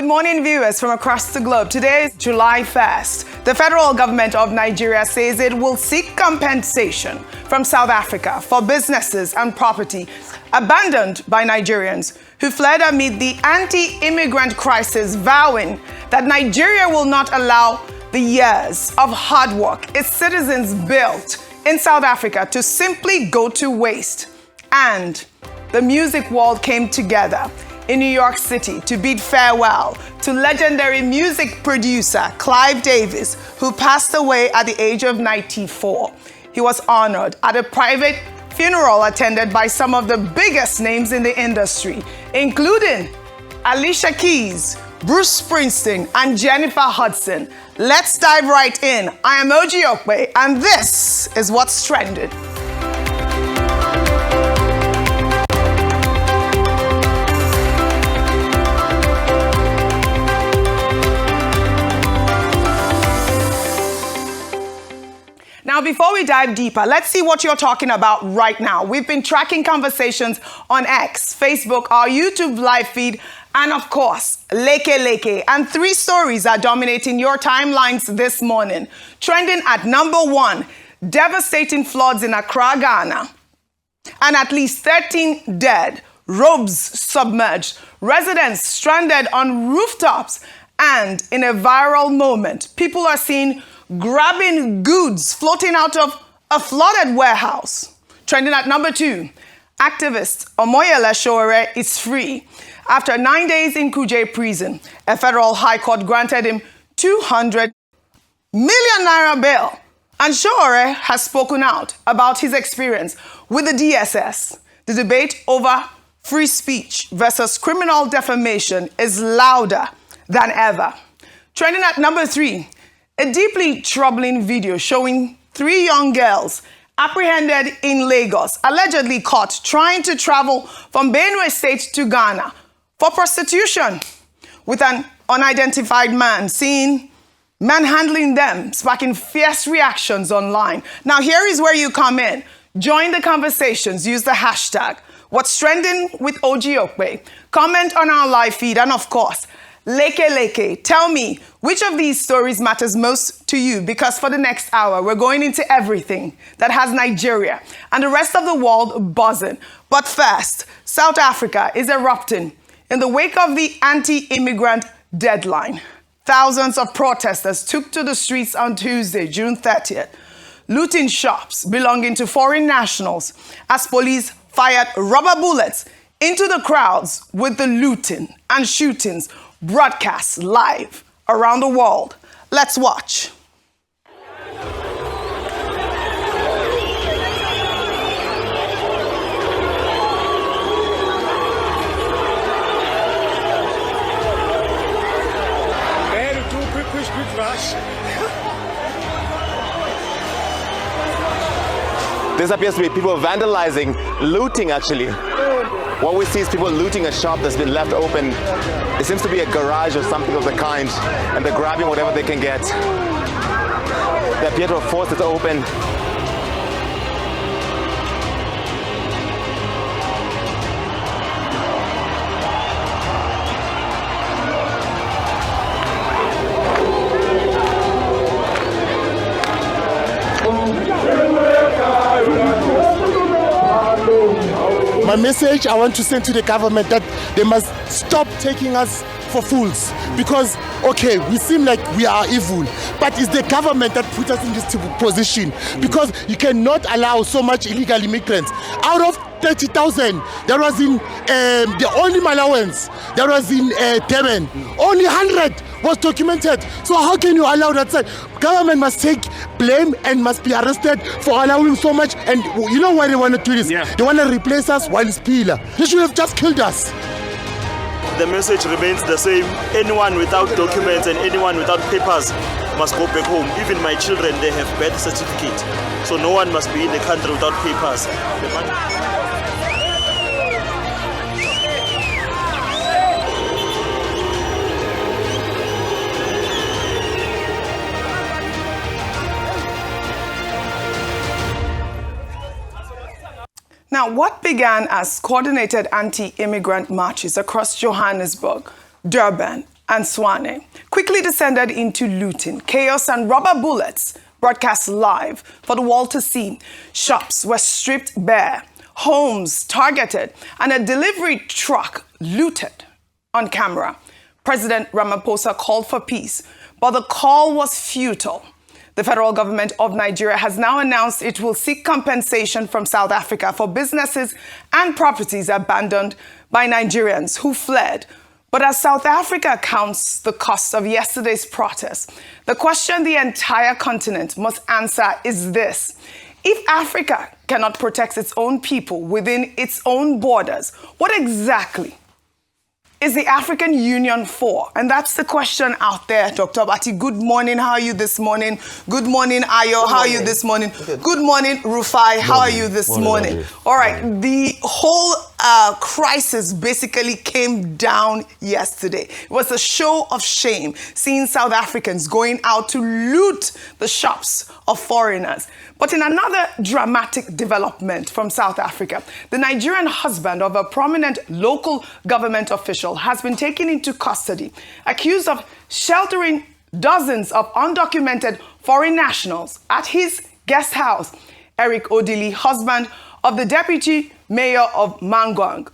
good morning, viewers from across the globe. Today is July 1st. The federal government of Nigeria says it will seek compensation from South Africa for businesses and property abandoned by Nigerians who fled amid the anti-immigrant crisis, vowing that Nigeria will not allow the years of hard work its citizens built in South Africa to simply go to waste. And the music world came together in New York City to bid farewell to legendary music producer Clive Davis, who passed away at the age of 94. He was honored at a private funeral attended by some of the biggest names in the industry, including Alicia Keys, Bruce Springsteen, and Jennifer Hudson. Let's dive right in. I am OjyOkpe, and this is what's trending. Now, before we dive deeper, let's see what you're talking about right now. We've been tracking conversations on X, Facebook, our YouTube live feed, and of course, Leke. And three stories are dominating your timelines this morning. Trending at number 1, devastating floods in Accra, Ghana, and at least 13 dead, roads submerged, residents stranded on rooftops, and in a viral moment, people are seen grabbing goods floating out of a flooded warehouse. Trending at number 2, activist Omoyele Sowore is free. After 9 days in Kuje prison, a federal high court granted him 200 million naira bail. And Sowore has spoken out about his experience with the DSS. The debate over free speech versus criminal defamation is louder than ever. Trending at number 3, a deeply troubling video showing 3 young girls apprehended in Lagos, allegedly caught trying to travel from Benue State to Ghana for prostitution, with an unidentified man seen manhandling them, sparking fierce reactions online. Now, here is where you come in. Join the conversations. Use the hashtag What's Trending with OjyOkpe. Comment on our live feed, and of course, Leke. Tell me, which of these stories matters most to you? Because for the next hour, we're going into everything that has Nigeria and the rest of the world buzzing. But first, South Africa is erupting in the wake of the anti-immigrant deadline. Thousands of protesters took to the streets on Tuesday, June 30th, looting shops belonging to foreign nationals as police fired rubber bullets into the crowds, with the looting and shootings broadcast live around the world. Let's watch. This appears to be people vandalizing, looting actually. What we see is people looting a shop that's been left open. It seems to be a garage or something of the kind, and they're grabbing whatever they can get. They appear to have forced it open. My message I want to send to the government that they must stop taking us for fools, because, okay, we seem like we are evil, but it's the government that put us in this position, because you cannot allow so much illegal immigrants. Out of 30,000, that was in the only allowance, that was in Durban, only 100 was documented. So how can you allow that side? Government must take blame and must be arrested for allowing so much. And you know why they want to do this? Yeah. They want to replace us while it's Pila. They should have just killed us. The message remains the same. Anyone without documents and anyone without papers must go back home. Even my children, they have birth certificate. So no one must be in the country without papers. Now, what began as coordinated anti-immigrant marches across Johannesburg, Durban, and Tshwane quickly descended into looting, chaos and rubber bullets broadcast live for the world to see. Shops were stripped bare, homes targeted, and a delivery truck looted on camera. President Ramaphosa called for peace, but the call was futile. The federal government of Nigeria has now announced it will seek compensation from South Africa for businesses and properties abandoned by Nigerians who fled. But as South Africa counts the cost of yesterday's protest, the question the entire continent must answer is this: if Africa cannot protect its own people within its own borders, what exactly is the African Union for? And that's the question out there, Dr. Bati. Good morning. How are you this morning? Good morning, Ayo. How are you this morning? Good morning, Rufai. How are you this morning? All right. The whole crisis basically came down yesterday. It was a show of shame seeing South Africans going out to loot the shops of foreigners. But in another dramatic development from South Africa, the Nigerian husband of a prominent local government official has been taken into custody, accused of sheltering dozens of undocumented foreign nationals at his guest house. Eric Odili, husband of the deputy mayor of Mangaung,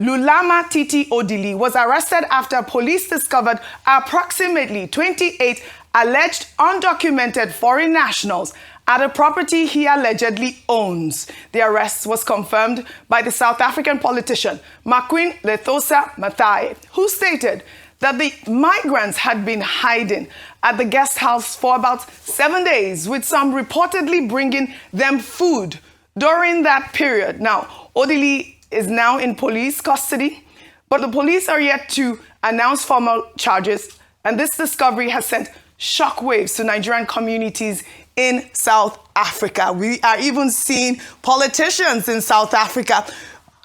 Lulama Titi Odili, was arrested after police discovered approximately 28 alleged undocumented foreign nationals at a property he allegedly owns. The arrest was confirmed by the South African politician Makwin Lethosa Mathai, who stated that the migrants had been hiding at the guest house for about 7 days, with some reportedly bringing them food during that period. Now, Odili is now in police custody, but the police are yet to announce formal charges, and this discovery has sent shockwaves to Nigerian communities in South Africa. We are even seeing politicians in South Africa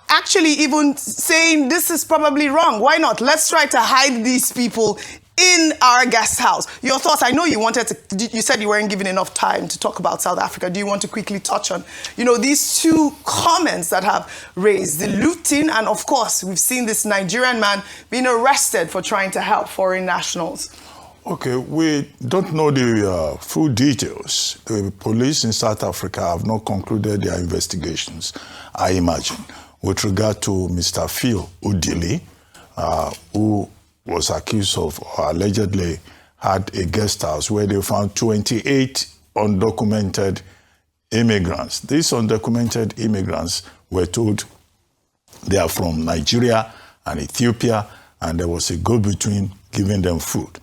actually even saying this is probably wrong. Why not? Let's try to hide these people in our guest house. Your thoughts? I know you said you weren't given enough time to talk about South Africa. Do you want to quickly touch on, these two comments that have raised, the looting, and of course, we've seen this Nigerian man being arrested for trying to help foreign nationals? Okay, we don't know the full details. The police in South Africa have not concluded their investigations, I imagine, with regard to Mr. Phil Odili, who was accused of or allegedly had a guest house where they found 28 undocumented immigrants. These undocumented immigrants were told they are from Nigeria and Ethiopia, and there was a go-between giving them food.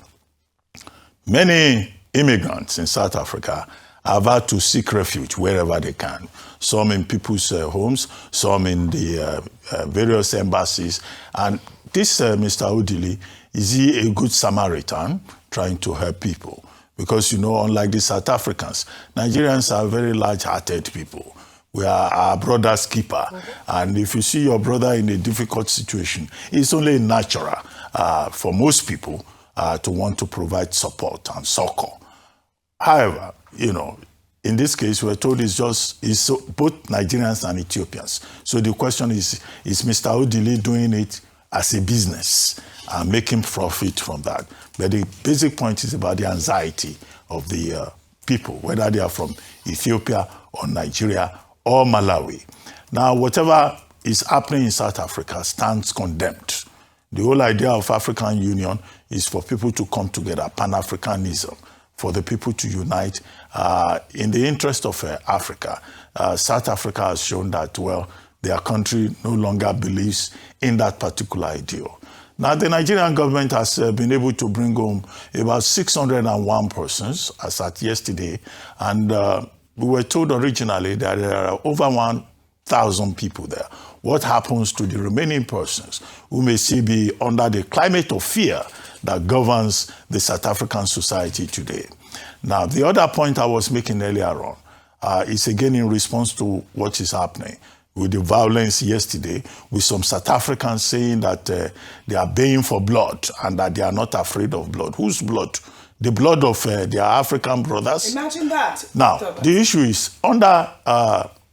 Many immigrants in South Africa have had to seek refuge wherever they can. Some in people's homes, some in the various embassies. And this Mr. Odili, is he a good Samaritan trying to help people? Because, unlike the South Africans, Nigerians are very large-hearted people. We are our brother's keeper. And if you see your brother in a difficult situation, it's only natural for most people to want to provide support and succor. However, in this case, we're told it's both Nigerians and Ethiopians. So the question is Mr. Odili doing it as a business and making profit from that? But the basic point is about the anxiety of the people, whether they are from Ethiopia or Nigeria or Malawi. Now, whatever is happening in South Africa stands condemned. The whole idea of African Union is for people to come together, Pan-Africanism, for the people to unite in the interest of Africa. South Africa has shown that, their country no longer believes in that particular ideal. Now, the Nigerian government has been able to bring home about 601 persons, as at yesterday, and we were told originally that there are over 1,000 people there. What happens to the remaining persons who may still be under the climate of fear that governs the South African society today? Now, the other point I was making earlier on is again in response to what is happening with the violence yesterday, with some South Africans saying that they are baying for blood and that they are not afraid of blood. Whose blood? The blood of their African brothers? Imagine that. Now, the issue is, under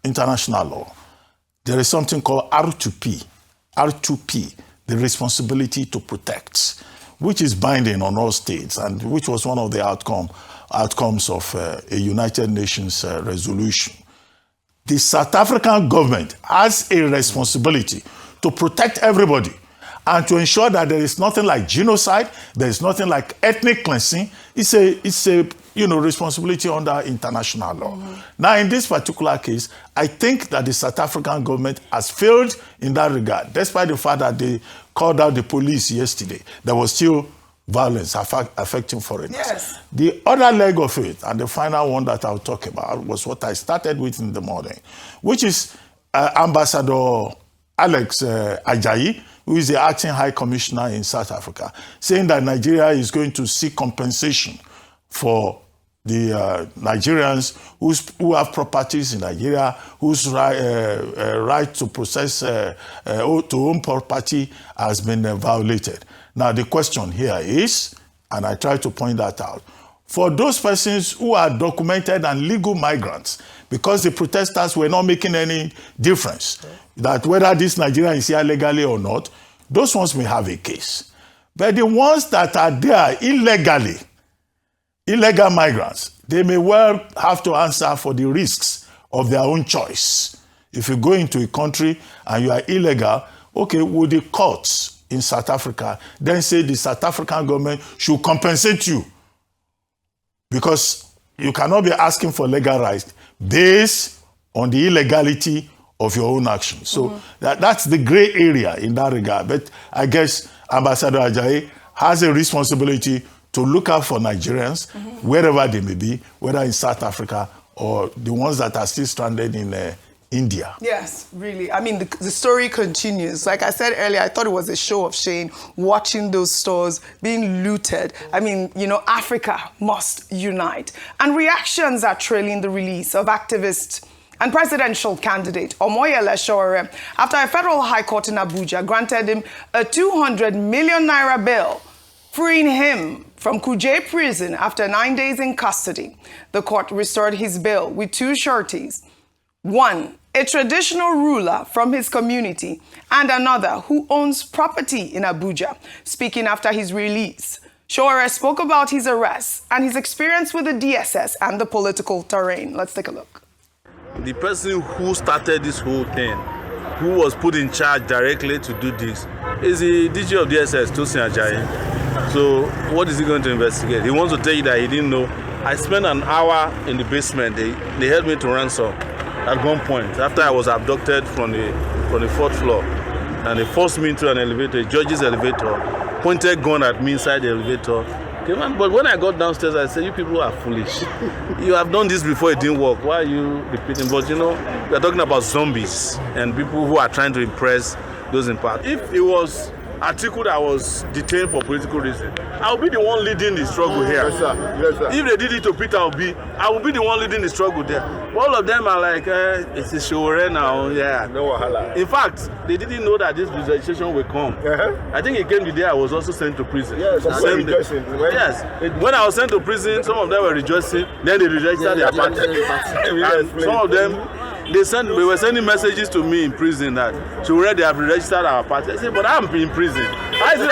international law, there is something called R2P, the responsibility to protect. which is binding on all states and which was one of the outcomes of a United Nations resolution. The South African government has a responsibility to protect everybody and to ensure that there is nothing like genocide, there is nothing like ethnic cleansing. It's a responsibility under international law. Now, in this particular case, I think that the South African government has failed in that regard, despite the fact that they called out the police yesterday. There was still violence affecting foreigners. Yes. The other leg of it, and the final one that I'll talk about, was what I started with in the morning, which is Ambassador Alex Ajayi, who is the acting High Commissioner in South Africa, saying that Nigeria is going to seek compensation for the Nigerians who have properties in Nigeria, whose right to possess, to own property has been violated. Now, the question here is, and I try to point that out, for those persons who are documented and legal migrants, because the protesters were not making any difference, that whether this Nigerian is here legally or not, those ones may have a case. But the ones that are there illegally, illegal migrants, they may well have to answer for the risks of their own choice. If you go into a country and you are illegal, okay, would the courts in South Africa then say the South African government should compensate you? Because you cannot be asking for legal rights based on the illegality of your own actions. So that's the gray area in that regard. But I guess Ambassador Ajayi has a responsibility to look out for Nigerians, wherever they may be, whether in South Africa or the ones that are still stranded in India. Yes, really. I mean, the story continues. Like I said earlier, I thought it was a show of shame watching those stores being looted. I mean, Africa must unite. And reactions are trailing the release of activist and presidential candidate Omoyele Sowore after a federal high court in Abuja granted him a 200 million naira bail, freeing him from Kuje prison after 9 days in custody. The court restored his bail with two sureties. One, a traditional ruler from his community, and another who owns property in Abuja. Speaking after his release, Sowore spoke about his arrest and his experience with the DSS and the political terrain. Let's take a look. The person who started this whole thing, who was put in charge directly to do this, is the DG of DSS, Tosin Ajayi. So what is he going to investigate? He wants to tell you that he didn't know. I spent an hour in the basement. They held me to ransom at gunpoint after I was abducted from the fourth floor. And they forced me into an elevator, a judge's elevator, pointed gun at me inside the elevator. But when I got downstairs, I said, you people are foolish. You have done this before, it didn't work. Why are you repeating? But we're talking about zombies and people who are trying to impress those in power. If it was Atiku that was detained for political reasons, I will be the one leading the struggle here. Yes, sir. Yes, sir. If they did it to Peter Obi, I will be the one leading the struggle there. All of them are like, it's a Sowore now, yeah. No wahala. In fact, they didn't know that this legislation will come. I think it came the day I was also sent to prison. Yes, when I was sent to prison, some of them were rejoicing, then they registered their party. And some of them, they were sending messages to me in prison that Sowore, they have registered our party. I said, but I'm in prison. How is it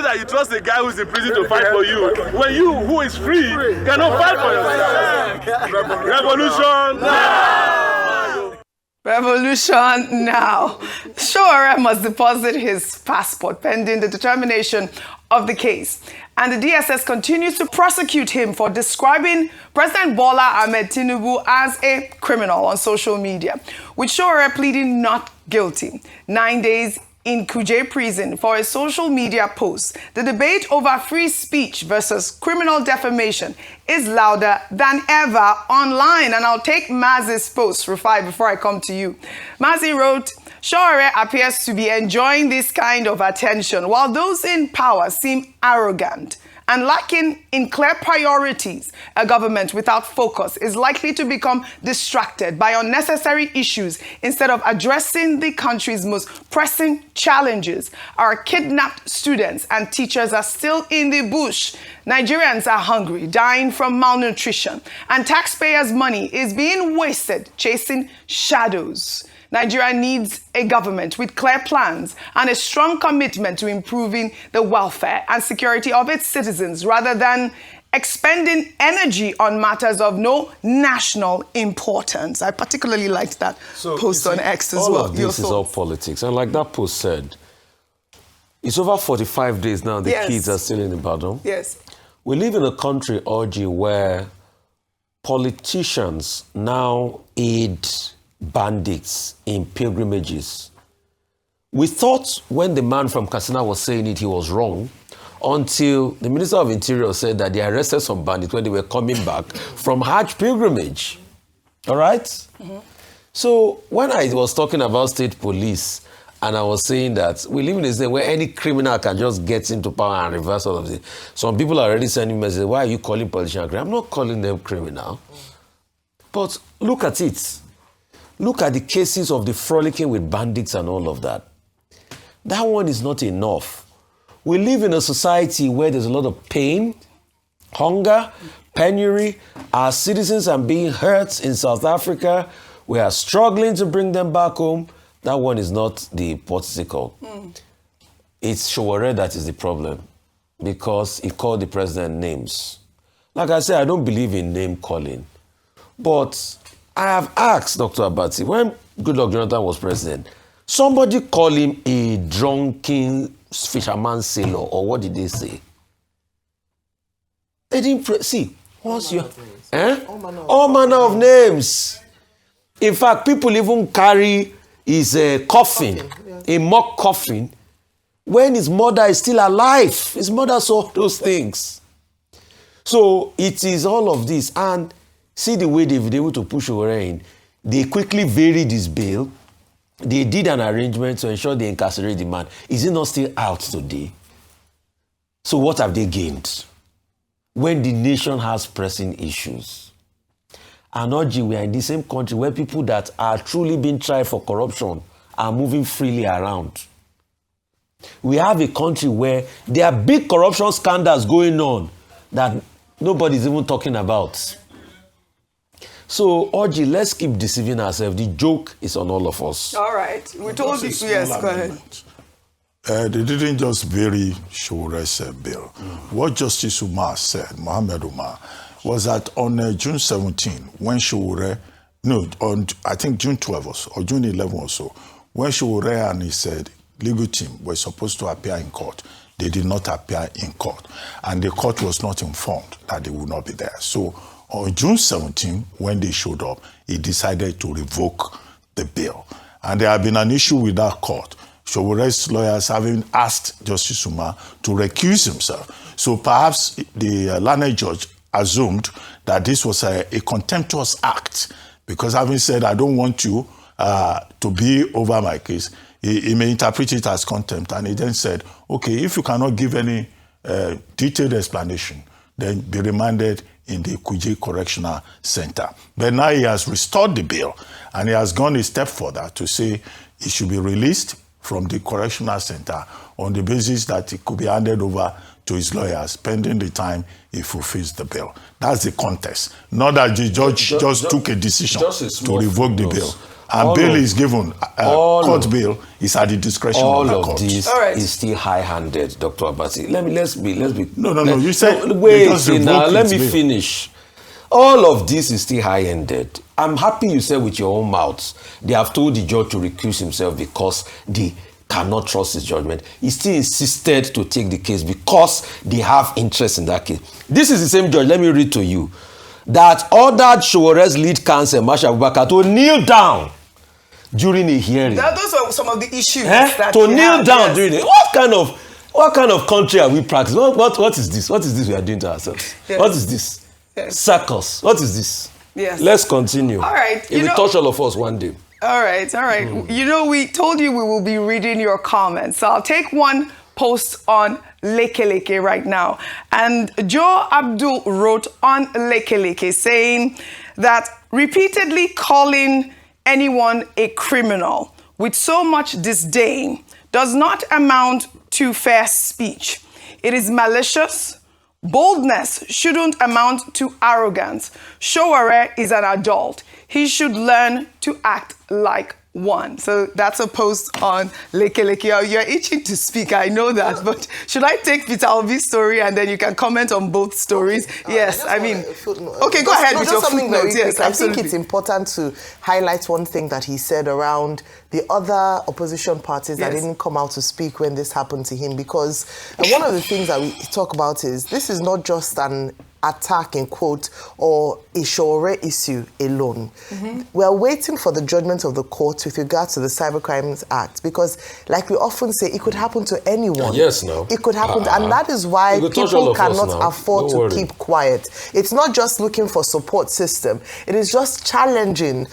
that you trust a guy who's in prison to fight for you when you, who is free, cannot fight for yourself? Revolution now! Revolution now. Sowore must deposit his passport pending the determination of the case. And the DSS continues to prosecute him for describing President Bola Ahmed Tinubu as a criminal on social media, with Sowore pleading not guilty. 9 days in Kuje prison for a social media post. The debate over free speech versus criminal defamation is louder than ever online. And I'll take Mazi's post, Rufai, before I come to you. Mazi wrote, Sowore appears to be enjoying this kind of attention, while those in power seem arrogant and lacking in clear priorities. A government without focus is likely to become distracted by unnecessary issues instead of addressing the country's most pressing challenges. Our kidnapped students and teachers are still in the bush. Nigerians are hungry, dying from malnutrition, and taxpayers' money is being wasted chasing shadows. Nigeria needs a government with clear plans and a strong commitment to improving the welfare and security of its citizens rather than expending energy on matters of no national importance. I particularly liked that post on X as well. All of this is all politics. And like that post said, it's over 45 days now the kids are still in Ibadan. Yes. We live in a country, Oji, where politicians now aid bandits in pilgrimages. We thought when the man from Katsina was saying it, he was wrong, until the Minister of Interior said that they arrested some bandits when they were coming back from Hajj pilgrimage. All right? Mm-hmm. So when I was talking about state police, and I was saying that we live in a state where any criminal can just get into power and reverse all of it. Some people are already sending messages, why are you calling politicians criminal? I'm not calling them criminal. But look at it. Look at the cases of the frolicking with bandits and all of that. That one is not enough. We live in a society where there's a lot of pain, hunger, penury. Our citizens are being hurt in South Africa. We are struggling to bring them back home. That one is not the political. It's Sowore that is the problem because he called the president names. Like I said, I don't believe in name calling. But I have asked Dr. Abati, when Goodluck Jonathan was president, somebody called him a drunken fisherman sailor, or what did they say? They didn't see. What's your all manner of names. In fact, people even carry his coffin, a mock coffin, when his mother is still alive. His mother saw those things. So it is all of this. And see the way they've been able to push over in. They quickly varied his bail. They did an arrangement to ensure they incarcerate the man. Is he not still out today? So what have they gained? When the nation has pressing issues. And Oji, we are in the same country where people that are truly being tried for corruption are moving freely around. We have a country where there are big corruption scandals going on that nobody's even talking about. So, Oji, let's keep deceiving ourselves. The joke is on all of us. All right. We told you. Yes, go ahead. They didn't just vary Sowore's bill. What Justice Umar said, Mohammed Umar, was that on June 17, when Sowore, on I think June 12 or June 11 or so, when Sowore and his legal team were supposed to appear in court, they did not appear in court. And the court was not informed that they would not be there. So on June 17, when they showed up, he decided to revoke the bill. And there had been an issue with that court. Sowore's lawyers having asked Justice Umar to recuse himself. So perhaps the learned judge assumed that this was a contemptuous act, because having said, I don't want you to be over my case, he may interpret it as contempt. And he then said, okay, if you cannot give any detailed explanation, then be remanded in the Kuje Correctional Center. But now he has restored the bill, and he has gone a step further to say he should be released from the Correctional Center on the basis that it could be handed over to his lawyers pending the time he fulfills the bill. That's the context. Not that the judge just took a decision to revoke the bill. And bail is given, court bail is at the discretion of the court. All of this is still high-handed, Dr. Abati. Let's be. No, you said... Wait, now, let me finish. All of this is still high-handed. I'm happy you said with your own mouth, they have told the judge to recuse himself because they cannot trust his judgment. He still insisted to take the case because they have interest in that case. This is the same judge, let me read to you, that ordered Sowore's lead counsel, Marshal Abubakar, to kneel down during a hearing. Those are some of the issues to kneel down during it. What kind of country are we practicing? What is this? What is this we are doing to ourselves? Yes. What is this? Yes. Circles. What is this? Yes. Let's continue. All right. It will touch all of us one day. All right. You know, we told you we will be reading your comments. So I'll take one post on Leke right now. And Joe Abdul wrote on Leke saying that repeatedly calling anyone a criminal with so much disdain does not amount to fair speech. It is malicious. Boldness shouldn't amount to arrogance. Sowore is an adult. He should learn to act like 1. So that's a post on Leke. You're itching to speak, I know that, but should I take Peter Obi's story and then you can comment on both stories? Yes, I mean, okay, go ahead with your footnote. Yes, I think it's important to highlight one thing that he said around the other opposition parties that didn't come out to speak when this happened to him, because one of the things that we talk about is this is not just an attack, in quote, or a Sowore issue alone. We're waiting for the judgment of the court with regard to the Cybercrimes Act, because like we often say, it could happen to anyone. Yes, no. It could happen, and that is why people cannot afford to keep quiet. It's not just looking for support system. It is just challenging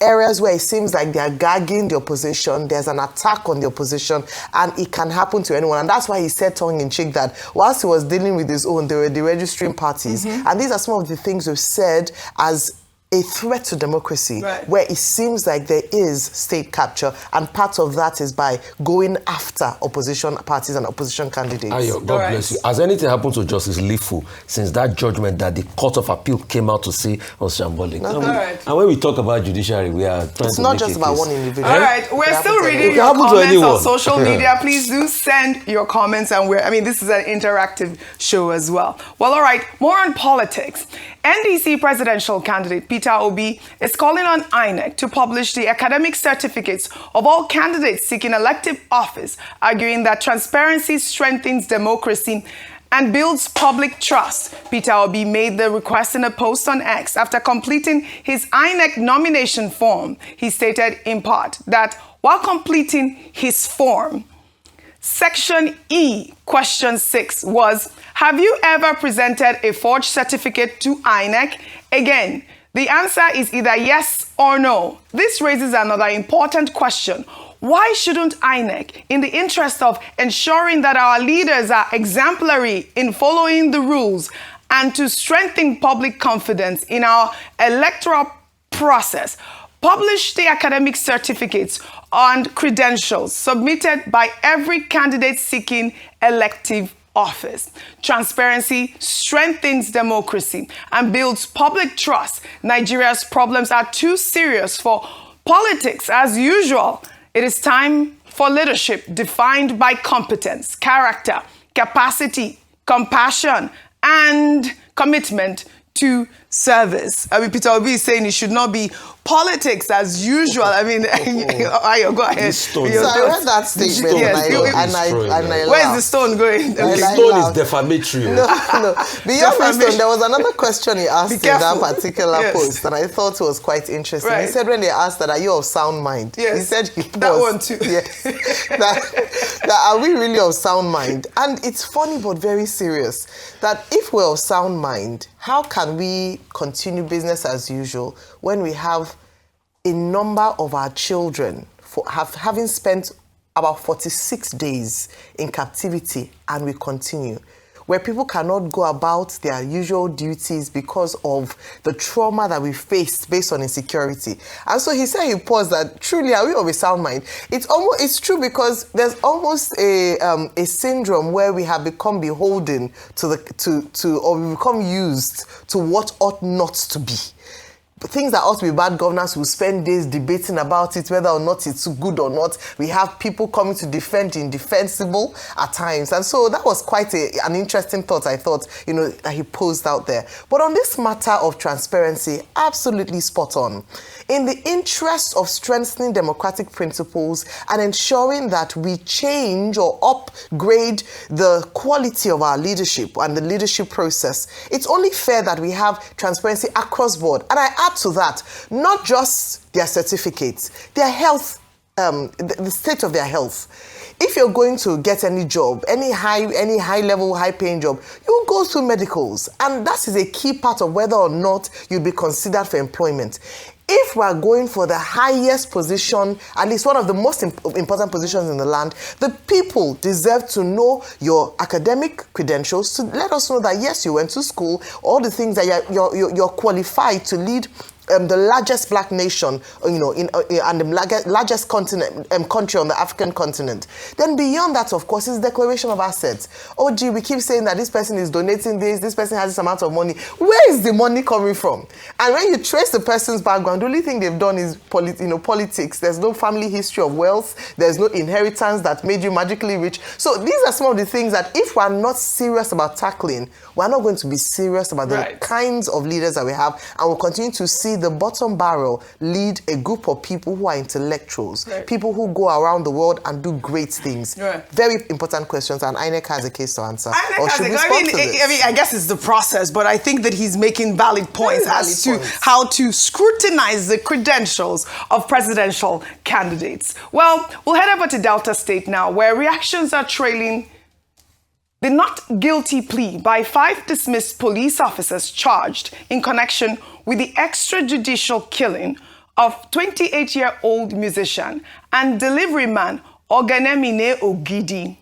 areas where it seems like they are gagging the opposition, there's an attack on the opposition, and it can happen to anyone. And that's why he said tongue-in-cheek that whilst he was dealing with his own, they were the registering parties. And these are some of the things we've said as a threat to democracy, where it seems like there is state capture, and part of that is by going after opposition parties and opposition candidates. Ayo, God bless you. Has anything happened to Justice Lifu since that judgment that the Court of Appeal came out to say was shambolic? And when we talk about judiciary, we are trying it's to not make just about one individual. All right, we're still reading your comments on social media. Please do send your comments, and this is an interactive show as well. Well, all right, more on politics. NDC presidential candidate Peter Obi is calling on INEC to publish the academic certificates of all candidates seeking elective office, arguing that transparency strengthens democracy and builds public trust. Peter Obi made the request in a post on X after completing his INEC nomination form. He stated in part that while completing his form, Section E, question 6 was, have you ever presented a forged certificate to INEC? Again, the answer is either yes or no. This raises another important question. Why shouldn't INEC, in the interest of ensuring that our leaders are exemplary in following the rules and to strengthen public confidence in our electoral process, publish the academic certificates and credentials submitted by every candidate seeking elective office? Transparency strengthens democracy and builds public trust. Nigeria's problems are too serious for politics as usual. It is time for leadership defined by competence, character, capacity, compassion, and commitment to service. I mean, Peter Obi is saying it should not be politics as usual. I mean, Ayo, go ahead. So I heard that statement, and I where's the stone going? The stone is defamatory. No. Beyond the stone, there was another question he asked in that particular post, and I thought it was quite interesting. He said when they asked that, are you of sound mind? He said he was. That one too. Yes. that are we really of sound mind? And it's funny but very serious that if we're of sound mind, how can we continue business as usual when we have a number of our children having spent about 46 days in captivity, and we continue, where people cannot go about their usual duties because of the trauma that we faced based on insecurity? And so he said, he paused, that truly, are we of a sound mind? It's true, because there's almost a syndrome where we have become beholden or we become used to what ought not to be. Things that ought to be bad governance, will spend days debating about it, whether or not it's good or not. We have people coming to defend the indefensible at times. And so that was quite an interesting thought, I thought, that he posed out there. But on this matter of transparency, absolutely spot on. In the interest of strengthening democratic principles and ensuring that we change or upgrade the quality of our leadership and the leadership process, it's only fair that we have transparency across board. And I add to that, not just their certificates, their health, the state of their health. If you're going to get any job, any high level, high paying job, you go through medicals, and that is a key part of whether or not you'll be considered for employment. If we're going for the highest position, at least one of the most important positions in the land, the people deserve to know your academic credentials to let us know that, yes, you went to school, all the things that you're qualified to lead the largest black nation, and the largest continent, country on the African continent. Then beyond that, of course, is declaration of assets. Oh, gee, we keep saying that this person is donating this person has this amount of money. Where is the money coming from? And when you trace the person's background, the only thing they've done is politics. There's no family history of wealth. There's no inheritance that made you magically rich. So these are some of the things that if we're not serious about tackling, we're not going to be serious about the kinds of leaders that we have, and we'll continue to see the bottom barrel lead a group of people who are intellectuals, people who go around the world and do great things. Very important questions, and INEC has a case to answer. I guess it's the process, but I think that he's making valid points as to how to scrutinize the credentials of presidential candidates. Well, we'll head over to Delta State now, where reactions are trailing the not guilty plea by 5 dismissed police officers charged in connection with the extrajudicial killing of 28-year-old musician and delivery man Oghenemine Ogidi.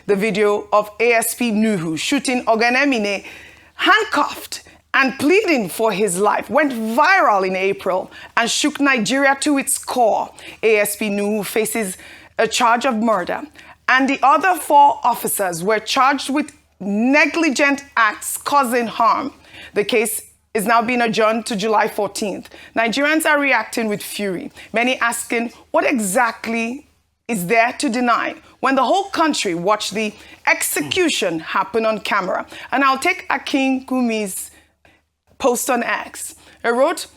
The video of ASP Nuhu shooting Oghenemine handcuffed and pleading for his life went viral in April and shook Nigeria to its core. ASP Nuhu faces a charge of murder, and the other 4 officers were charged with negligent acts causing harm. The case is now being adjourned to July 14th. Nigerians are reacting with fury, many asking what exactly is there to deny when the whole country watched the execution happen on camera. And I'll take Akin Gumi's post on X. He wrote,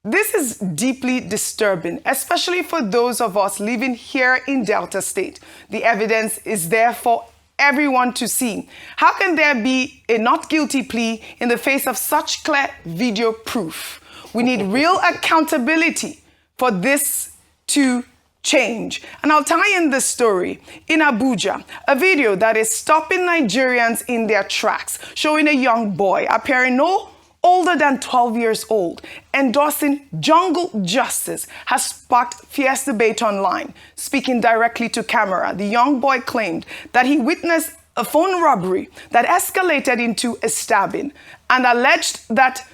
"This is deeply disturbing, especially for those of us living here in Delta State. The evidence is there for everyone to see. How can there be a not guilty plea in the face of such clear video proof? We need real accountability for this to change." And I'll tie in this story. In Abuja, a video that is stopping Nigerians in their tracks, showing a young boy appearing no older than 12 years old, endorsing jungle justice, has sparked fierce debate online. Speaking directly to camera, the young boy claimed that he witnessed a phone robbery that escalated into a stabbing and alleged that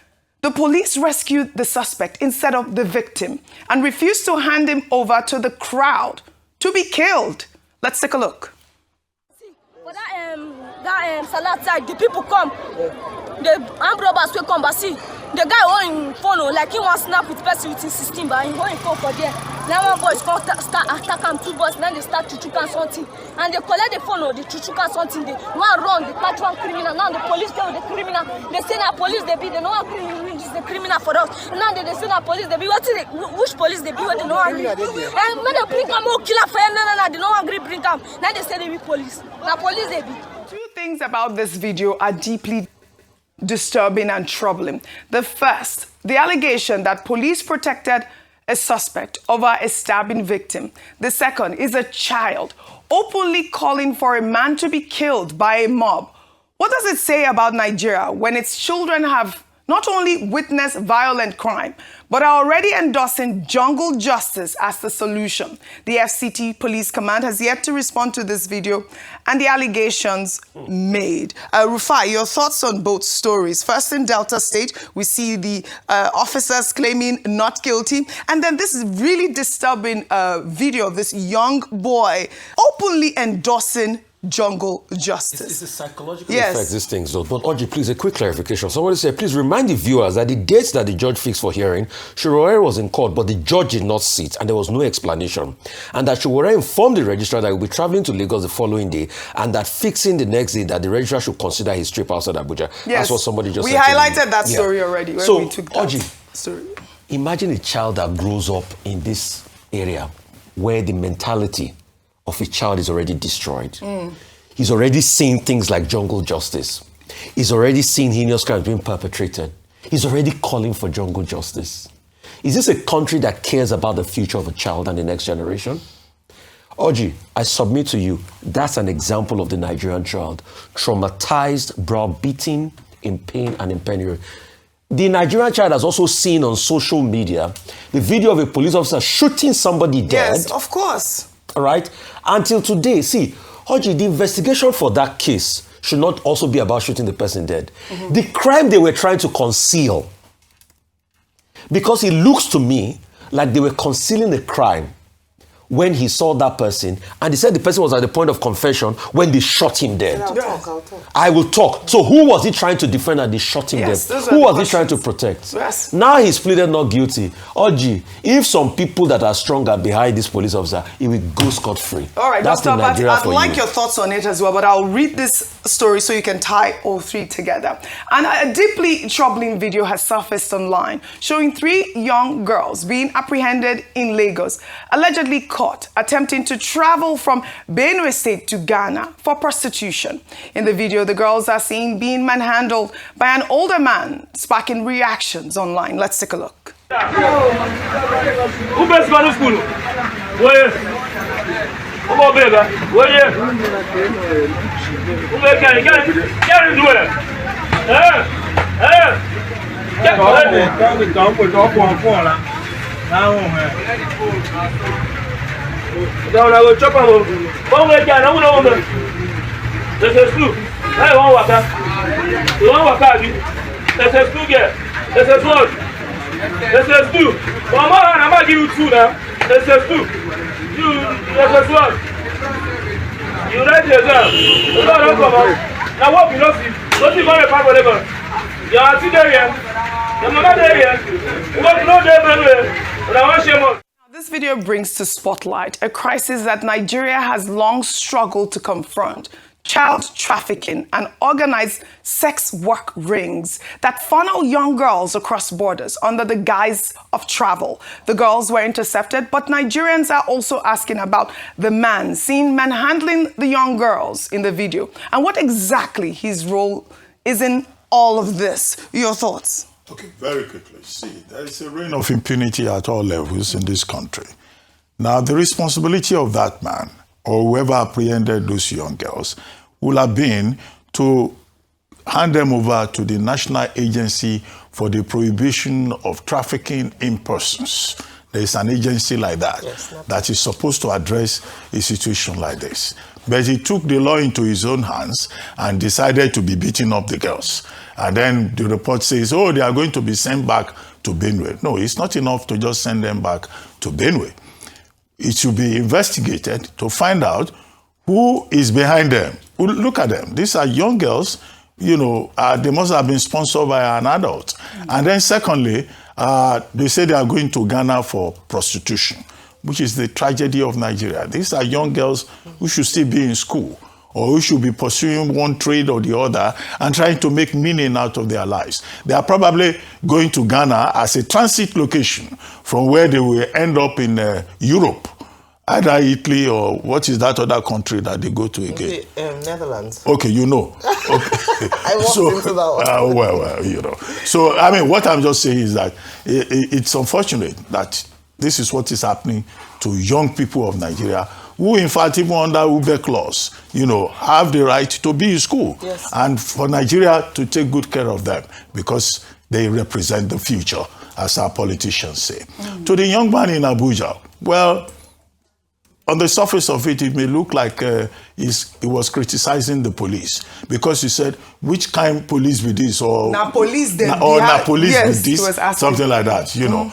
the police rescued the suspect instead of the victim and refused to hand him over to the crowd to be killed. Let's take a look. For that Salat side, the people come. The armed robbers will come, but see, the guy holding phone, like he wants to snap with person with his 16, but he holding phone for there. Now one boy start attack him, 2 boys, then they start to chuchuka something. And they collect the phone, they chuchuka something, they one run, they catch one criminal. Now the police tell the criminal, they say that police they be, they know one criminal is the criminal for us. Now they say that police they be, which police they be, what they know agree. And when they bring them, oh killer for no, they don't agree bring them. Now they say they be police. Now police they be. 2 things about this video are deeply disturbing and troubling. The first, the allegation that police protected a suspect over a stabbing victim. The second is a child openly calling for a man to be killed by a mob. What does it say about Nigeria when its children have not only witnessed violent crime, but are already endorsing jungle justice as the solution? The FCT Police Command has yet to respond to this video and the allegations made. Rufai, your thoughts on both stories? First, in Delta State, we see the officers claiming not guilty, and then this really disturbing video of this young boy openly endorsing jungle justice. It's a psychological effect, these things, though. But Oji, please, a quick clarification. Somebody said, please remind the viewers that the dates that the judge fixed for hearing, Sowore was in court, but the judge did not sit, and there was no explanation. And that Sowore informed the registrar that he will be traveling to Lagos the following day, and that fixing the next day that the registrar should consider his trip outside Abuja. Yes. That's what somebody just said. We highlighted that story already when so, we took that Oji, story. Imagine a child that grows up in this area where the mentality of a child is already destroyed. He's already seen things like jungle justice. He's already seen heinous crimes being perpetrated. He's already calling for jungle justice. Is this a country that cares about the future of a child and the next generation? Oji, I submit to you, that's an example of the Nigerian child, traumatized, browbeaten, in pain and in penury. The Nigerian child has also seen on social media the video of a police officer shooting somebody dead. Yes, of course. All right? Until today, see, Oji, the investigation for that case should not also be about shooting the person dead. The crime they were trying to conceal, Because it looks to me like they were concealing a crime when he saw that person, and he said the person was at the point of confession when they shot him dead. I'll talk. I will talk. So who was he trying to defend and they shot him dead? Who was he trying to protect? Yes. Now he's pleaded not guilty. Oji, if some people that are strong are behind this police officer, he will go scot-free. All right, that's Dr. Nigeria I'd for like you. your thoughts on it as well, but I'll read this story so you can tie all three together. And a deeply troubling video has surfaced online showing 3 young girls being apprehended in Lagos, allegedly caught attempting to travel from Benue State to Ghana for prostitution. In the video, the girls are seen being manhandled by an older man, sparking reactions online. Let's take a look. Who best go to school? Where? Come on, baby. Where? Who best get it? Do it. Get down, I go chop am. One way down, I want to. There's a screw. I want waka. You want waka, abi? There's a screw here. There's a sword. There's a screw. One more hand, I'm gonna give you 2 now. There's a screw. There's a sword. You write the exam. The sword don't come out. Now what you don't see? Don't you go to park whatever. Your auntie there here. Your mama there here. You want to know there, Benue. And I want you more. This video brings to spotlight a crisis that Nigeria has long struggled to confront: child trafficking and organized sex work rings that funnel young girls across borders under the guise of travel. The girls were intercepted, but Nigerians are also asking about the man seen manhandling the young girls in the video and what exactly his role is in all of this. Your thoughts? Okay, very quickly. See, there is a reign of impunity at all levels in this country. Now, the responsibility of that man or whoever apprehended those young girls will have been to hand them over to the National Agency for the Prohibition of Trafficking in Persons. There is an agency like that that is supposed to address a situation like this. But he took the law into his own hands and decided to be beating up the girls. And then the report says, oh, they are going to be sent back to Benue. No, it's not enough to just send them back to Benue. It should be investigated to find out who is behind them. Look at them. These are young girls. You know, they must have been sponsored by an adult. And then secondly, they say they are going to Ghana for prostitution, which is the tragedy of Nigeria. These are young girls who should still be in school or who should be pursuing one trade or the other and trying to make meaning out of their lives. They are probably going to Ghana as a transit location from where they will end up in Europe, either Italy or what is that other country that they go to again? Netherlands. Okay, you know. Okay. I walked into that one. Well, you know. So, I mean, what I'm just saying is that it's unfortunate that this is what is happening to young people of Nigeria who, in fact, even under UBEC laws, you know, have the right to be in school. Yes. And for Nigeria to take good care of them because they represent the future, as our politicians say. To the young man in Abuja, well, on the surface of it, it may look like he was criticizing the police because he said, which kind of police with this? Or na police with this? Something like that, you know.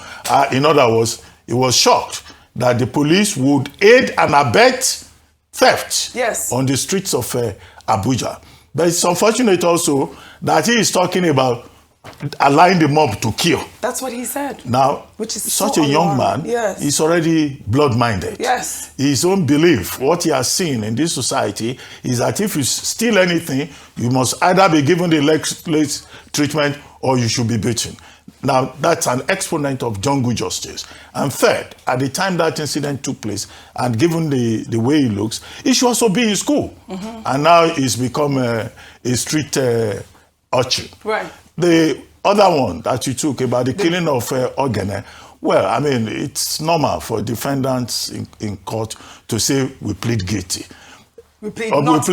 In other words, he was shocked that the police would aid and abet theft on the streets of Abuja. But it's unfortunate also that he is talking about allowing the mob to kill. That's what he said. Now, which is such so a young alarming. man is already blood-minded. Yes. His own belief, what he has seen in this society, is that if you steal anything, you must either be given the less treatment or you should be beaten. Now, that's an exponent of jungle justice. And third, at the time that incident took place, and given the way he looks, he should also be in school. And now he's become a street urchin. Right. The other one that you took about the killing of Oghenemine, well, I mean, it's normal for defendants in court to say we plead guilty. We plead not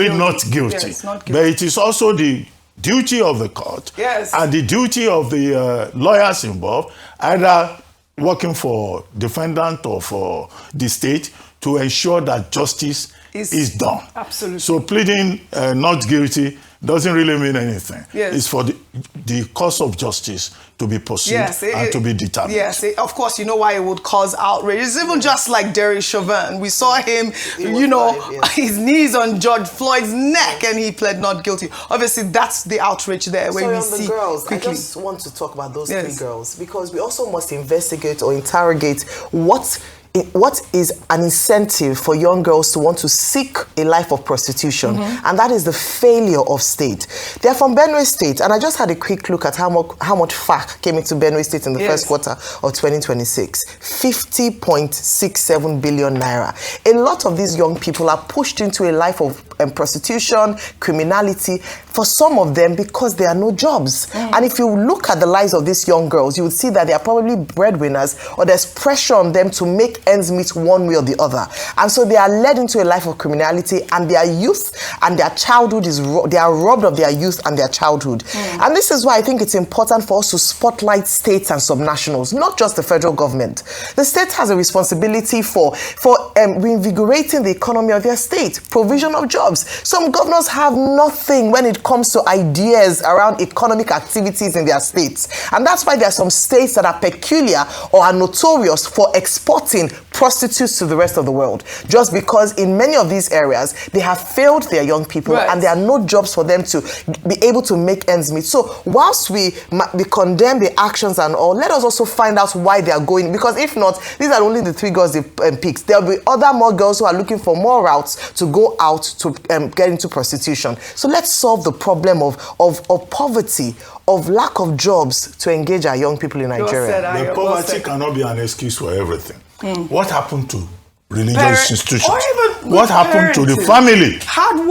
guilty. Yes, not guilty. But it is also the duty of the court and the duty of the lawyers involved, either working for defendant or for the state, to ensure that justice is done. Absolutely. So pleading not guilty doesn't really mean anything. Yes. It's for the cause of justice to be pursued and to be determined. Yes, of course, you know why it would cause outrage. It's even just like Derek Chauvin. We saw him, his knees on George Floyd's neck, and he pled not guilty. Obviously, that's the outrage there. Where we see the girls, quickly. I just want to talk about those 3 girls, because we also must investigate or interrogate what is an incentive for young girls to want to seek a life of prostitution, and that is the failure of state. They're from Benue State, and I just had a quick look at how much FAC came into Benue State in the first quarter of 2026. 50.67 billion naira. A lot of these young people are pushed into a life of prostitution, criminality, for some of them because there are no jobs. And if you look at the lives of these young girls, you would see that they are probably breadwinners, or there's pressure on them to make ends meet one way or the other. And so they are led into a life of criminality, and their youth and their childhood they are robbed of their youth and their childhood. And this is why I think it's important for us to spotlight states and subnationals, not just the federal government. The state has a responsibility for reinvigorating the economy of their state, provision of jobs. Some governors have nothing when it comes to ideas around economic activities in their states. And that's why there are some states that are peculiar or are notorious for exporting prostitutes to the rest of the world, just because in many of these areas they have failed their young people, and there are no jobs for them to be able to make ends meet. So whilst we condemn the actions and all, let us also find out why they are going, because if not, these are only the 3 girls they picked. There will be more girls who are looking for more routes to go out to get into prostitution. So let's solve the problem of poverty, of lack of jobs, to engage our young people in Nigeria. The poverty cannot be an excuse for everything. What happened to religious institutions? What happened to the family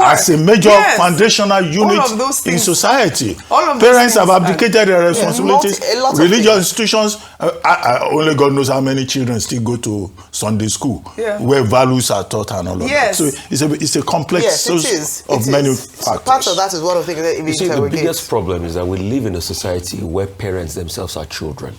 as a major foundational unit in society? Parents have abdicated their responsibilities. Religious institutions, only God knows how many children still go to Sunday school where values are taught and all of that. So it's a complex source of many factors. Part of that is one of the things that we the biggest problem is that we live in a society where parents themselves are children.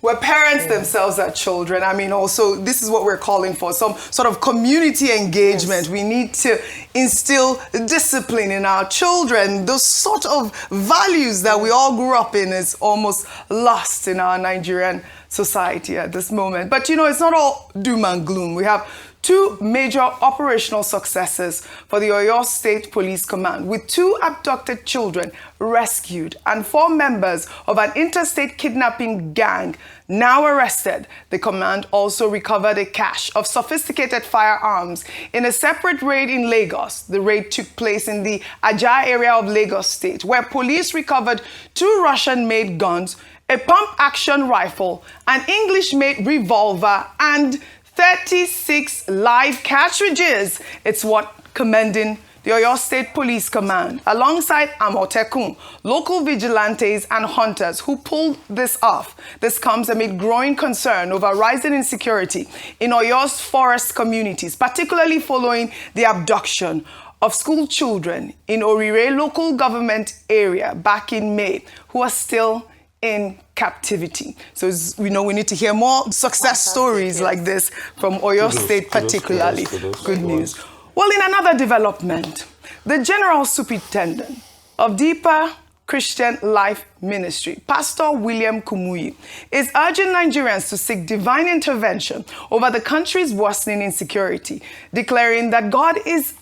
Where parents themselves are children. I mean, also, this is what we're calling for, some sort of community engagement. We need to instill discipline in our children. Those sort of values that we all grew up in is almost lost in our Nigerian society at this moment. But, it's not all doom and gloom. We have 2 major operational successes for the Oyo State Police Command, with 2 abducted children rescued and 4 members of an interstate kidnapping gang now arrested. The command also recovered a cache of sophisticated firearms in a separate raid in Lagos. The raid took place in the Abuja area of Lagos State, where police recovered 2 Russian-made guns, a pump-action rifle, an English-made revolver, and 36 live cartridges. It's what commending the Oyo State Police Command, alongside Amotekun, local vigilantes and hunters who pulled this off. This comes amid growing concern over rising insecurity in Oyo's forest communities, particularly following the abduction of school children in Orire local government area back in May, who are still in captivity. So we know we need to hear more success stories like this from Oyo State particularly. Good news. Well, in another development, the General Superintendent of Deeper Christian Life Ministry, Pastor William Kumuyi, is urging Nigerians to seek divine intervention over the country's worsening insecurity, declaring that God is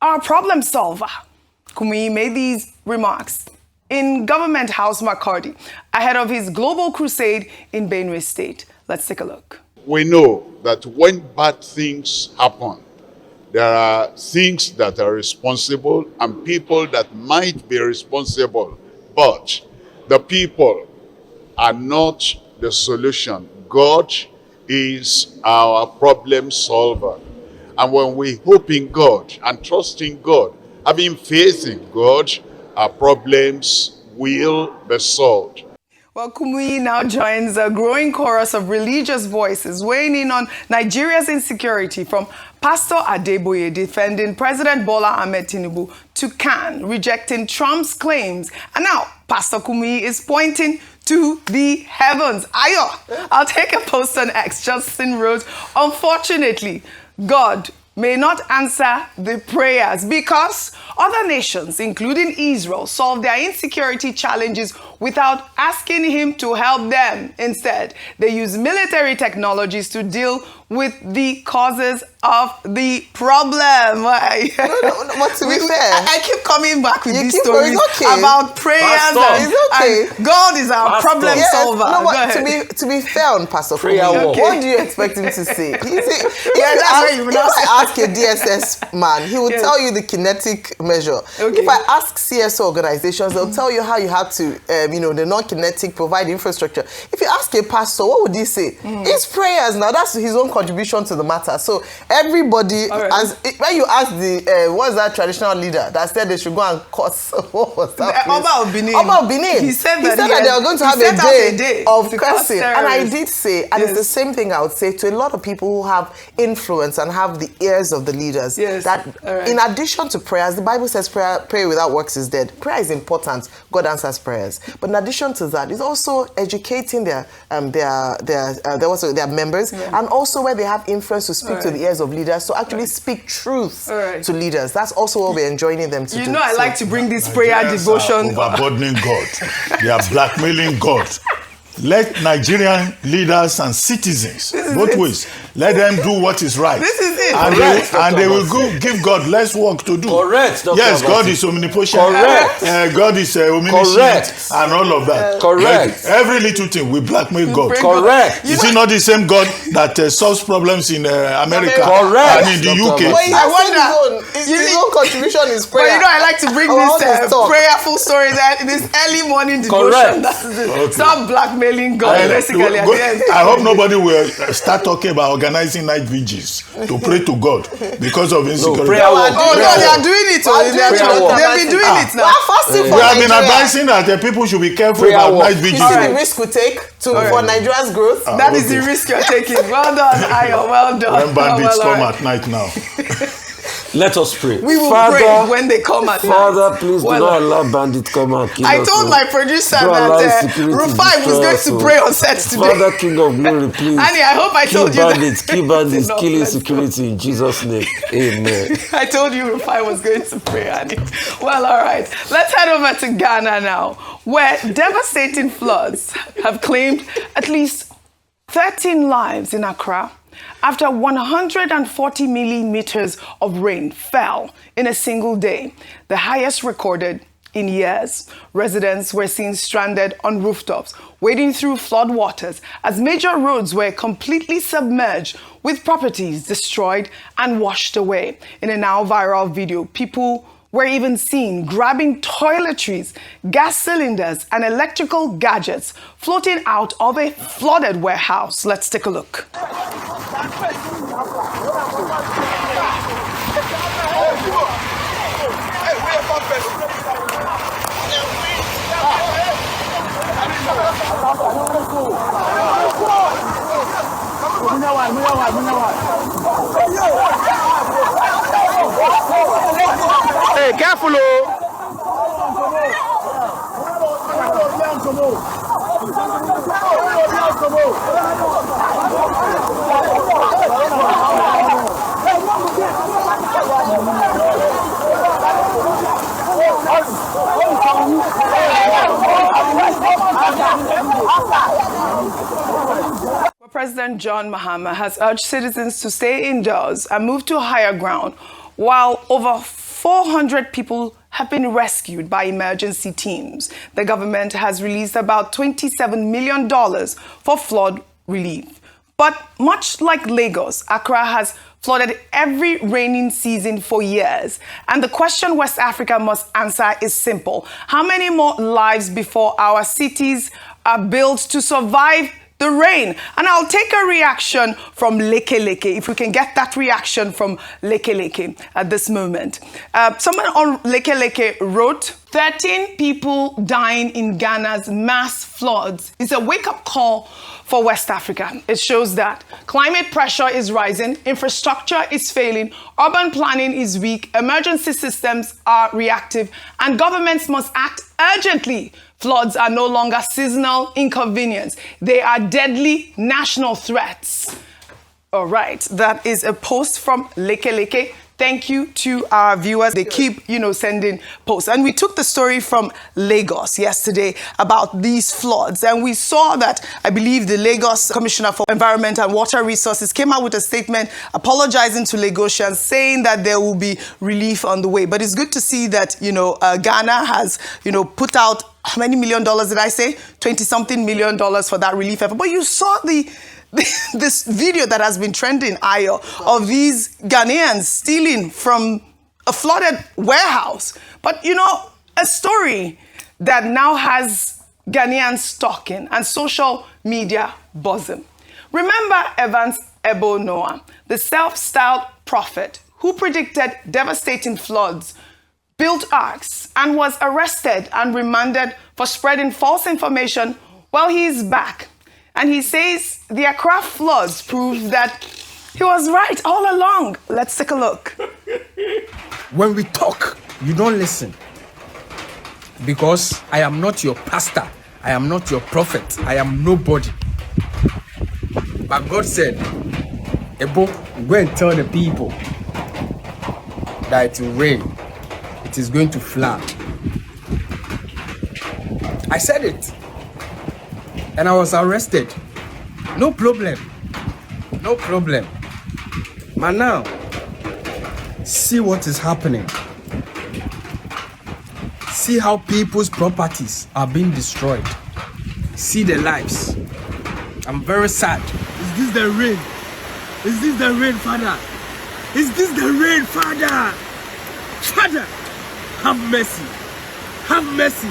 our problem solver. Kumuyi made these remarks in Government House Makurdi ahead of his global crusade in Benue State. Let's take a look. We know that when bad things happen, there are things that are responsible and people that might be responsible, but the people are not the solution. God is our problem solver. And when we hope in God and trust in God, having faith in God, our problems will be solved. Well, Kumuyi now joins a growing chorus of religious voices weighing in on Nigeria's insecurity, from Pastor Adeboye defending President Bola Ahmed Tinubu to Khan rejecting Trump's claims. And now Pastor Kumuyi is pointing to the heavens. I'll take a post on X. Justin wrote, unfortunately, God may not answer the prayers because other nations, including Israel, solve their insecurity challenges without asking him to help them. Instead, they use military technologies to deal with the causes of the problem. But to be fair, I keep coming back with these stories okay. about prayers and God is our problem solver. No, but to be fair on Pastor Fumi, what do you expect him to say? If I ask a DSS man, he will tell you the kinetic measure. If I ask CSO organizations, they'll tell you how you have to, the non-kinetic provide infrastructure. If you ask a pastor, what would he say? It's prayers now. That's his own contribution to the matter. So everybody, when you ask what's that traditional leader that said they should go and curse, what was that? Oba of Benin. He said that they were going to have a day of cursing. And I did say, and it's the same thing I would say to a lot of people who have influence and have the ears of the leaders, that in addition to prayers, the Bible says prayer without works is dead. Prayer is important. God answers prayers. But in addition to that, it's also educating their members, and also where they have influence to speak to the ears of leaders, to actually speak truth to leaders. That's also what we're enjoining them to do. You know, I like to bring this prayer devotion. Overburdening God. They are blackmailing God. Let Nigerian leaders and citizens, both ways, let them do what is right. This is it. And they will give God less work to do. Correct. Yes, God is omnipotent. Correct. God is omniscient and all of that. Correct. Every little thing, we blackmail God. Correct. Is it not the same God that solves problems in America Correct. and in the UK? I wonder, his own contribution is prayer. But I like to bring this prayerful story that this early morning devotion. Stop blackmailing God, basically. I hope nobody will start talking about organizing night vigils to pray to God because of insecurity. They are doing it. They've been doing it now. We have been advising that people should be careful about night vigils. You see the risk we take for Nigeria's growth? That is the risk you're taking. Well done, Ayo. Well done. When bandits come at night now. Let us pray. We will pray when they come at night. Father, please do not allow bandits come and kill us. I told my producer that Rufai was going to pray on set today. Father, King of Glory, please. Annie, I hope I told you that. Kill bandits, kill insecurity in Jesus' name. Amen. I told you Rufai was going to pray, Annie. Well, all right. Let's head over to Ghana now, where devastating floods have claimed at least 13 lives in Accra after 140 millimeters of rain fell in a single day, the highest recorded in years. Residents were seen stranded on rooftops, wading through flood waters as major roads were completely submerged, with properties destroyed and washed away. In a now viral video, people were even seen grabbing toiletries, gas cylinders, and electrical gadgets floating out of a flooded warehouse. Let's take a look. Hey, careful, President John Mahama has urged citizens to stay indoors and move to higher ground, while over 400 people have been rescued by emergency teams. The government has released about $27 million for flood relief. But much like Lagos, Accra has flooded every raining season for years. And the question West Africa must answer is simple. How many more lives before our cities are built to survive the rain? And I'll take a reaction from Leke, if we can get that reaction from Leke at this moment. Someone on Leke wrote, 13 people dying in Ghana's mass floods is a wake-up call for West Africa. It shows that climate pressure is rising, infrastructure is failing, urban planning is weak, emergency systems are reactive, and governments must act urgently. Floods are no longer seasonal inconvenience. They are deadly national threats. All right, that is a post from Leke. Thank you to our viewers. They keep, sending posts. And we took the story from Lagos yesterday about these floods. And we saw that, I believe, the Lagos Commissioner for Environment and Water Resources came out with a statement apologizing to Lagosians, saying that there will be relief on the way. But it's good to see that, Ghana has, put out, how many $1 million did I say? 20-something $1 million for that relief effort. But you saw this video that has been trending, Ayo, of these Ghanaians stealing from a flooded warehouse. But, a story that now has Ghanaians talking and social media buzzing. Remember Evans Ebo Noah, the self-styled prophet who predicted devastating floods, built arks, and was arrested and remanded for spreading false information? Well, he is back. And he says the Accra floods prove that he was right all along. Let's take a look. When we talk, you don't listen. Because I am not your pastor. I am not your prophet. I am nobody. But God said, Ebo, go and tell the people that it will rain. It is going to flood. I said it. And I was arrested. No problem. No problem. But now, see what is happening. See how people's properties are being destroyed. See the lives. I'm very sad. Is this the rain? Is this the rain, Father? Is this the rain, Father? Father, have mercy. Have mercy.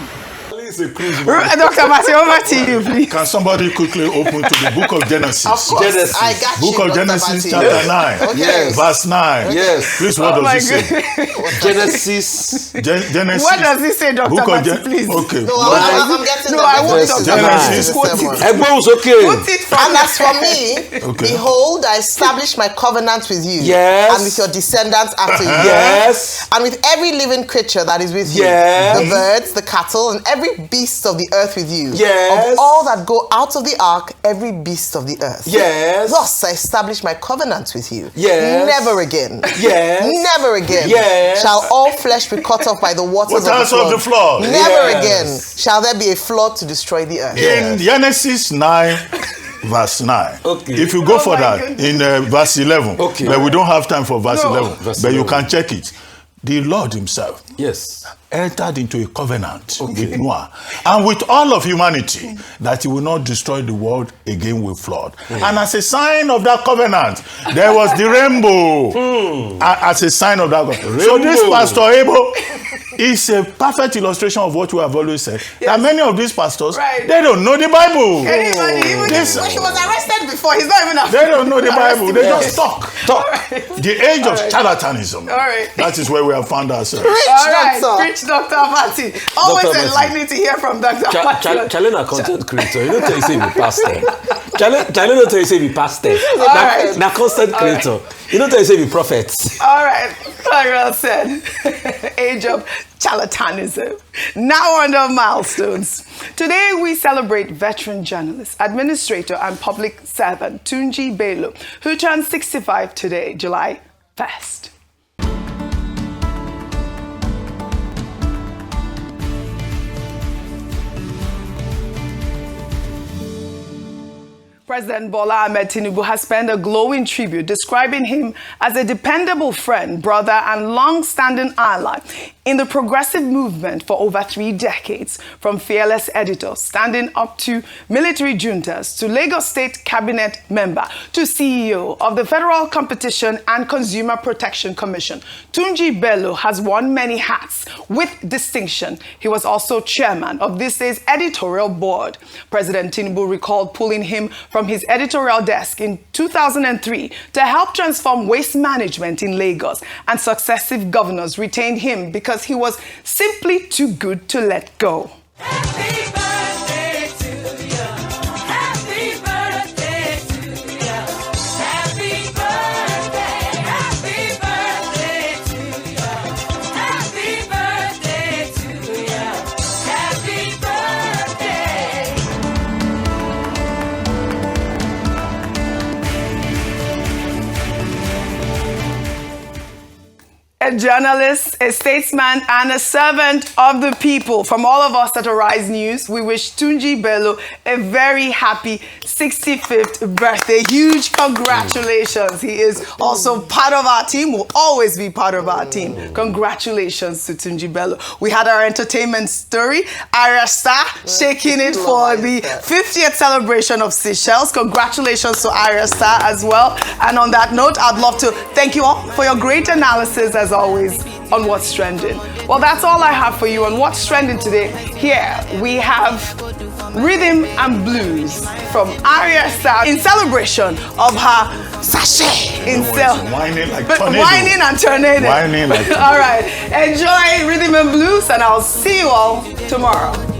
Dr. Masi, over to you, please. Can somebody quickly open to the book of Genesis? Of course. Genesis. I got book you, of Dr. Genesis, Masi. chapter 9, Okay. verse 9. Yes. Please, what does it say? Genesis. Genesis. What does it say, Dr. Book of Masi, please? Okay. No, I'm getting No, I want Genesis. Dr. Masi Genesis. to quote it. Everyone's okay. Put it from And as for me, Okay. behold, I establish my covenant with you. Yes. And with your descendants after you. Yes. And with every living creature that is with you. Yes. The birds, the cattle, and every beast of the earth with you. Yes. Of all that go out of the ark, every beast of the earth. Yes. Thus I establish my covenant with you. Yes. Never again. Yes. Never again. Yes. Shall all flesh be cut off by the waters Waters of the flood. Never Yes. again shall there be a flood to destroy the earth. In Genesis 9, verse 9. Okay. If you go Oh for my that, goodness. in verse 11, Okay. but we don't have time for verse No. 11, Verse but you 11. can check it. The Lord himself Yes. entered into a covenant with Noah and with all of humanity that he will not destroy the world again with flood. And as a sign of that covenant, there was the rainbow. As a sign of that covenant. So this Rainbow. Pastor Abel is a perfect illustration of what we have always said. That many of these pastors, Right. they don't know the Bible. Anybody, even This- when he was arrested before, he's not even They don't know the Bible. They arrested. just talk. All right. The age of charlatanism. All right. That is where we have found ourselves. All right, Doctor. preach, Dr. Mati. Always Dr. Mati. enlightening to hear from Dr. Mati. Challenge a content creator. You don't tell you say be pastor. Challenge don't tell you say be pastor. right. Na content All creator. right. You don't tell you say be prophet. All right, very well said. Age of charlatanism. Now under Milestones. Today we celebrate veteran journalist, administrator and public servant Tunji Bello, who turns 65 today, July 1st. President Bola Ahmed Tinubu has penned a glowing tribute describing him as a dependable friend, brother, and long-standing ally in the progressive movement for over 3 decades, from fearless editor standing up to military juntas to Lagos State Cabinet member to CEO of the Federal Competition and Consumer Protection Commission. Tunji Bello has worn many hats with distinction. He was also chairman of this day's editorial board. President Tinubu recalled pulling him from his editorial desk in 2003 to help transform waste management in Lagos, and successive governors retained him because he was simply too good to let go. Happy birthday to you. Happy birthday to you. Happy birthday. Happy birthday to you. Happy birthday to you. Happy birthday. a journalist, a statesman, and a servant of the people. From all of us at Arise News, we wish Tunji Bello a very happy 65th birthday. Huge congratulations. He is also part of our team, will always be part of our team. Congratulations to Tunji Bello. We had our entertainment story, Arya Star shaking it for the 50th celebration of Seychelles. Congratulations to Arya Star as well. And on that note, I'd love to thank you all for your great analysis, as always, on What's Trending. Well, that's all I have for you on What's Trending today. Here we have Rhythm and Blues from Arya Star in celebration of her sachet in Whining like tornado. Whining and tornado. Whining like tornado. All right. Enjoy Rhythm and Blues, and I'll see you all tomorrow.